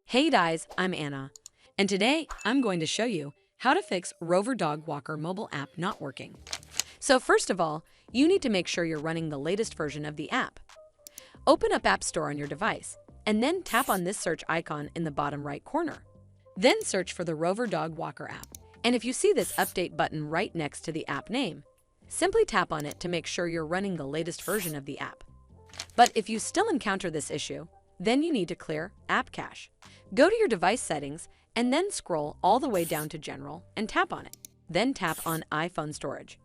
Hey guys, I'm Anna, and today I'm going to show you how to fix Rover Dog Walker mobile app not working. So first of all, you need to make sure you're running the latest version of the app. Open up App Store on your device, and then tap on this search icon in the bottom right corner. Then search for the Rover Dog Walker app, and if you see this update button right next to the app name, simply tap on it to make sure you're running the latest version of the app. But if you still encounter this issue, then you need to clear App Cache. Go to your device settings and then scroll all the way down to General and tap on it. Then tap on iPhone Storage.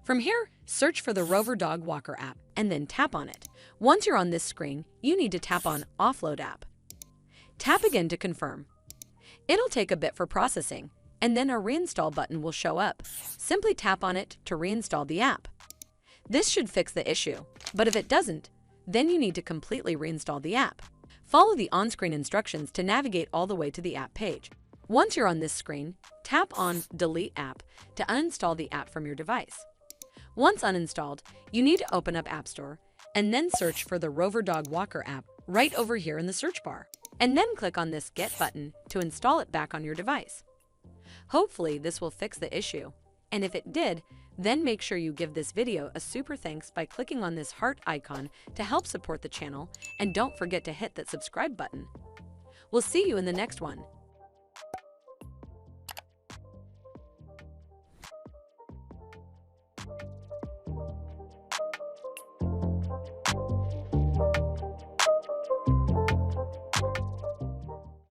From here, search for the Rover Dog Walker app and then tap on it. Once you're on this screen, you need to tap on Offload App. Tap again to confirm. It'll take a bit for processing, and then a Reinstall button will show up. Simply tap on it to reinstall the app. This should fix the issue, but if it doesn't, then you need to completely reinstall the app. Follow the on-screen instructions to navigate all the way to the app page. Once you're on this screen, tap on Delete App to uninstall the app from your device. Once uninstalled, you need to open up App Store and then search for the Rover Dog Walker app right over here in the search bar, and then click on this Get button to install it back on your device. Hopefully this will fix the issue, and if it did, then make sure you give this video a super thanks by clicking on this heart icon to help support the channel, and don't forget to hit that subscribe button. We'll see you in the next one.